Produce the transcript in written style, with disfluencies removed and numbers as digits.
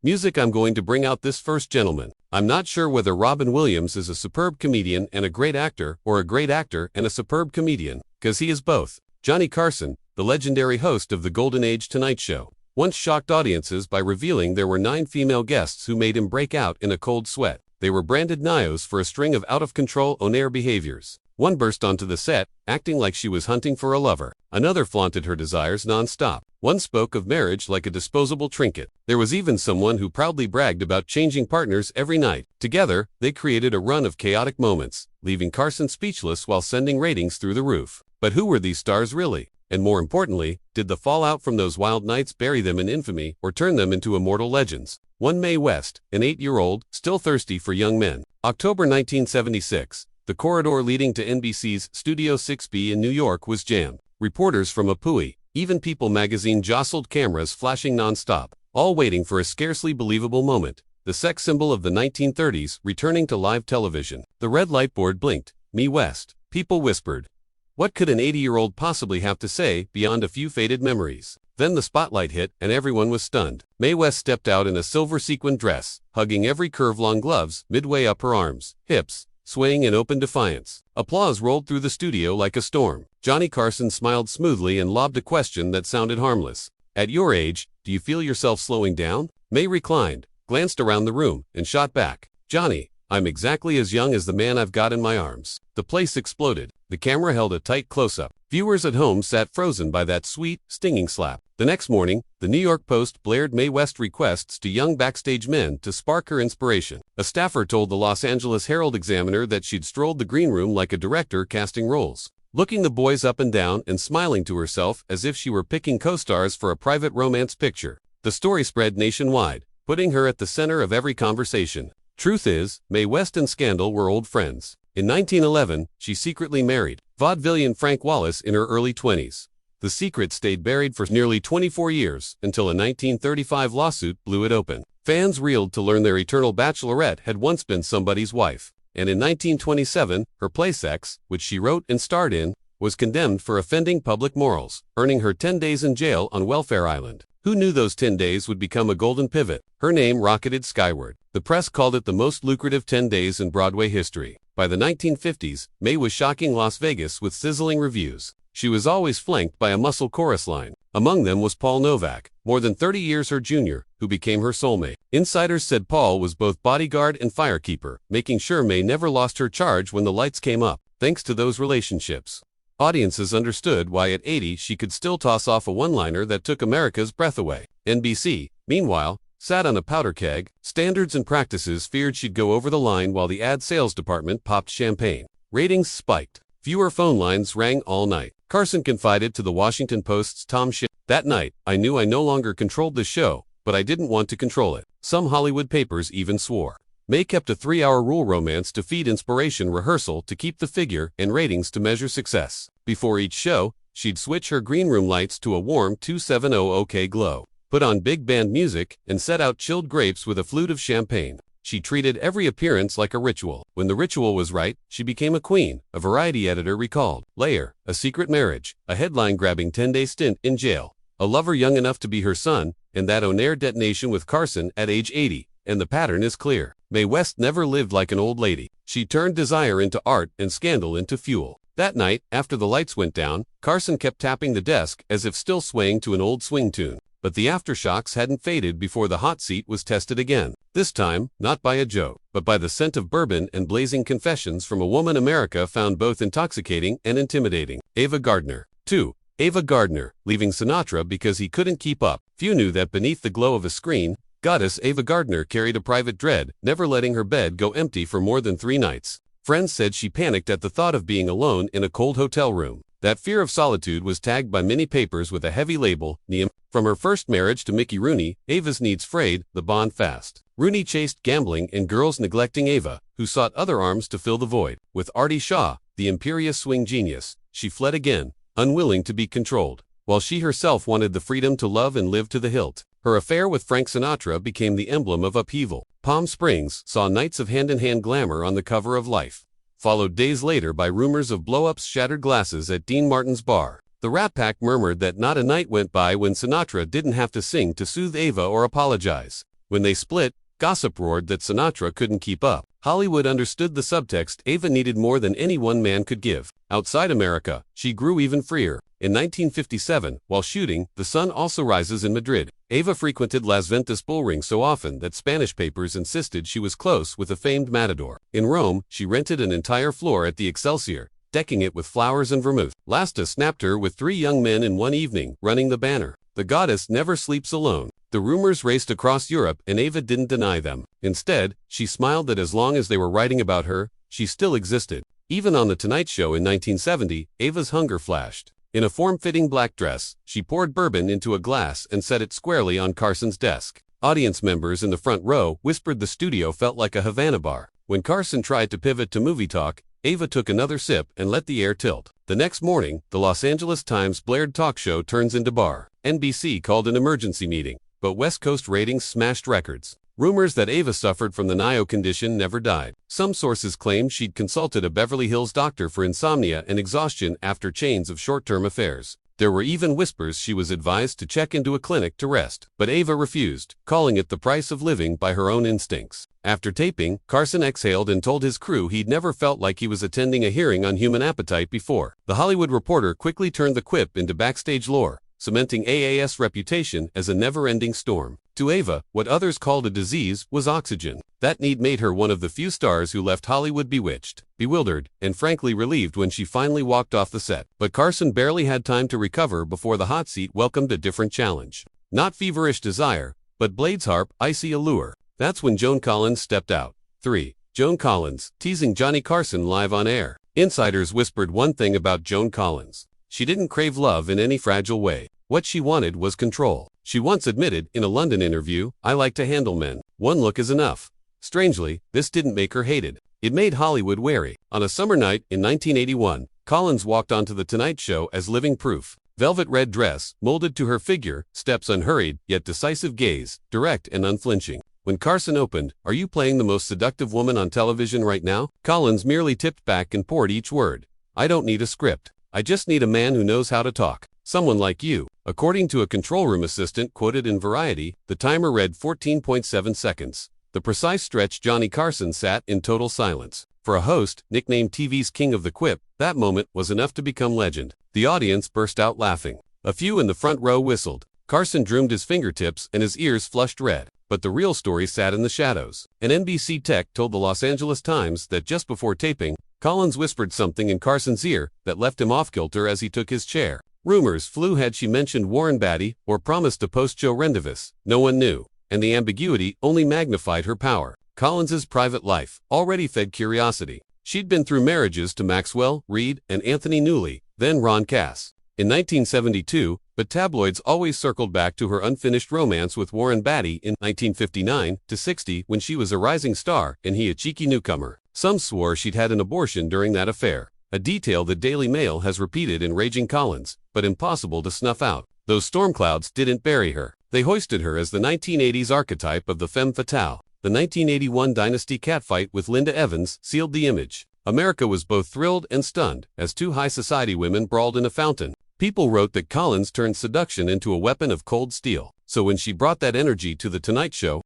Music. I'm going to bring out this first gentleman. I'm not sure whether Robin Williams is a superb comedian and a great actor, or a great actor and a superb comedian, 'cause he is both. Johnny Carson, the legendary host of the Golden Age Tonight Show, once shocked audiences by revealing there were 9 female guests who made him break out in a cold sweat. They were branded Nymphos for a string of out-of-control on-air behaviors. One burst onto the set, acting like she was hunting for a lover. Another flaunted her desires non-stop. One spoke of marriage like a disposable trinket. There was even someone who proudly bragged about changing partners every night. Together, they created a run of chaotic moments, leaving Carson speechless while sending ratings through the roof. But who were these stars really? And more importantly, did the fallout from those wild nights bury them in infamy or turn them into immortal legends? One Mae West, an 8-year-old, still thirsty for young men. October 1976. The corridor leading to NBC's Studio 6B in New York was jammed. Reporters from Apui, even People magazine jostled, cameras flashing non-stop, all waiting for a scarcely believable moment. The sex symbol of the 1930s returning to live television. The red light board blinked. Mae West. People whispered. What could an 80-year-old possibly have to say beyond a few faded memories? Then the spotlight hit and everyone was stunned. Mae West stepped out in a silver sequin dress, hugging every curve, long gloves midway up her arms, hips, swaying in open defiance. Applause rolled through the studio like a storm. Johnny Carson smiled smoothly and lobbed a question that sounded harmless. At your age, do you feel yourself slowing down? Mae reclined, glanced around the room, and shot back. Johnny, I'm exactly as young as the man I've got in my arms. The place exploded. The camera held a tight close-up. Viewers at home sat frozen by that sweet, stinging slap. The next morning, the New York Post blared Mae West requests to young backstage men to spark her inspiration. A staffer told the Los Angeles Herald-Examiner that she'd strolled the green room like a director casting roles, looking the boys up and down and smiling to herself as if she were picking co-stars for a private romance picture. The story spread nationwide, putting her at the center of every conversation. Truth is, Mae West and Scandal were old friends. In 1911, she secretly married vaudevillian Frank Wallace in her early 20s. The secret stayed buried for nearly 24 years until a 1935 lawsuit blew it open. Fans reeled to learn their eternal bachelorette had once been somebody's wife. And in 1927, her play Sex, which she wrote and starred in, was condemned for offending public morals, earning her 10 days in jail on Welfare Island. Who knew those 10 days would become a golden pivot? Her name rocketed skyward. The press called it the most lucrative 10 days in Broadway history. By the 1950s, Mae was shocking Las Vegas with sizzling reviews. She was always flanked by a muscle chorus line. Among them was Paul Novak, more than 30 years her junior, who became her soulmate. Insiders said Paul was both bodyguard and firekeeper, making sure Mae never lost her charge when the lights came up. Thanks to those relationships, audiences understood why at 80 she could still toss off a one-liner that took America's breath away. NBC, meanwhile, sat on a powder keg. Standards and practices feared she'd go over the line while the ad sales department popped champagne. Ratings spiked. Fewer phone lines rang all night. Carson confided to the Washington Post's Tom Schiff, "That night, I knew I no longer controlled the show, but I didn't want to control it." Some Hollywood papers even swore. Mae kept a 3-hour rule romance to feed inspiration, rehearsal to keep the figure, and ratings to measure success. Before each show, she'd switch her green room lights to a warm 270 glow, put on big band music, and set out chilled grapes with a flute of champagne. She treated every appearance like a ritual. When the ritual was right, she became a queen, a variety editor recalled. Layer, a secret marriage, a headline-grabbing 10-day stint in jail, a lover young enough to be her son, and that on-air detonation with Carson at age 80. And the pattern is clear. Mae West never lived like an old lady. She turned desire into art and scandal into fuel. That night, after the lights went down, Carson kept tapping the desk as if still swaying to an old swing tune. But the aftershocks hadn't faded before the hot seat was tested again. This time, not by a joke, but by the scent of bourbon and blazing confessions from a woman America found both intoxicating and intimidating. Ava Gardner. 2. Ava Gardner, leaving Sinatra because he couldn't keep up. Few knew that beneath the glow of a screen, goddess Ava Gardner carried a private dread, never letting her bed go empty for more than 3 nights. Friends said she panicked at the thought of being alone in a cold hotel room. That fear of solitude was tagged by many papers with a heavy label, Nymphos. From her first marriage to Mickey Rooney, Ava's needs frayed, the bond fast. Rooney chased gambling and girls, neglecting Ava, who sought other arms to fill the void. With Artie Shaw, the imperious swing genius, she fled again, unwilling to be controlled, while she herself wanted the freedom to love and live to the hilt. Her affair with Frank Sinatra became the emblem of upheaval. Palm Springs saw nights of hand-in-hand glamour on the cover of Life, followed days later by rumors of blow-ups, shattered glasses at Dean Martin's bar. The Rat Pack murmured that not a night went by when Sinatra didn't have to sing to soothe Ava or apologize. When they split, gossip roared that Sinatra couldn't keep up. Hollywood understood the subtext Ava needed more than any one man could give. Outside America, she grew even freer. In 1957, while shooting The Sun Also Rises in Madrid, Ava frequented Las Ventas bullring so often that Spanish papers insisted she was close with a famed matador. In Rome, she rented an entire floor at the Excelsior, decking it with flowers and vermouth. Lasta snapped her with 3 young men in one evening, running the banner. The goddess never sleeps alone. The rumors raced across Europe and Ava didn't deny them. Instead, she smiled that as long as they were writing about her, she still existed. Even on The Tonight Show in 1970, Ava's hunger flashed. In a form-fitting black dress, she poured bourbon into a glass and set it squarely on Carson's desk. Audience members in the front row whispered the studio felt like a Havana bar. When Carson tried to pivot to movie talk, Ava took another sip and let the air tilt. The next morning, the Los Angeles Times blared talk show turns into bar. NBC called an emergency meeting, but West Coast ratings smashed records. Rumors that Ava suffered from the Nio condition never died. Some sources claimed she'd consulted a Beverly Hills doctor for insomnia and exhaustion after chains of short-term affairs. There were even whispers she was advised to check into a clinic to rest, but Ava refused, calling it the price of living by her own instincts. After taping, Carson exhaled and told his crew he'd never felt like he was attending a hearing on human appetite before. The Hollywood Reporter quickly turned the quip into backstage lore, cementing AA's reputation as a never-ending storm. To Ava, what others called a disease was oxygen. That need made her one of the few stars who left Hollywood bewitched, bewildered, and frankly relieved when she finally walked off the set. But Carson barely had time to recover before the hot seat welcomed a different challenge. Not feverish desire, but Blades Harp, icy allure. That's when Joan Collins stepped out. 3. Joan Collins, teasing Johnny Carson live on air. Insiders whispered one thing about Joan Collins. She didn't crave love in any fragile way. What she wanted was control. She once admitted in a London interview, "I like to handle men. One look is enough." Strangely, this didn't make her hated. It made Hollywood wary. On a summer night in 1981, Collins walked onto The Tonight Show as living proof. Velvet red dress, molded to her figure, steps unhurried, yet decisive gaze, direct and unflinching. When Carson opened, "Are you playing the most seductive woman on television right now?" Collins merely tipped back and poured each word. "I don't need a script. I just need a man who knows how to talk. Someone like you." According to a control room assistant quoted in Variety, the timer read 14.7 seconds. The precise stretch Johnny Carson sat in total silence. For a host, nicknamed TV's King of the Quip, that moment was enough to become legend. The audience burst out laughing. A few in the front row whistled. Carson droomed his fingertips and his ears flushed red. But the real story sat in the shadows. An NBC tech told the Los Angeles Times that just before taping, Collins whispered something in Carson's ear that left him off-kilter as he took his chair. Rumors flew had she mentioned Warren Beatty or promised a post-show rendezvous. No one knew, and the ambiguity only magnified her power. Collins's private life already fed curiosity. She'd been through marriages to Maxwell, Reed, and Anthony Newley, then Ron Cass. In 1972, but tabloids always circled back to her unfinished romance with Warren Beatty in 1959-60 when she was a rising star and he a cheeky newcomer. Some swore she'd had an abortion during that affair, a detail the Daily Mail has repeated in Raging Collins, but impossible to snuff out. Those storm clouds didn't bury her. They hoisted her as the 1980s archetype of the femme fatale. The 1981 Dynasty catfight with Linda Evans sealed the image. America was both thrilled and stunned as 2 high society women brawled in a fountain. People wrote that Collins turned seduction into a weapon of cold steel. So when she brought that energy to The Tonight Show,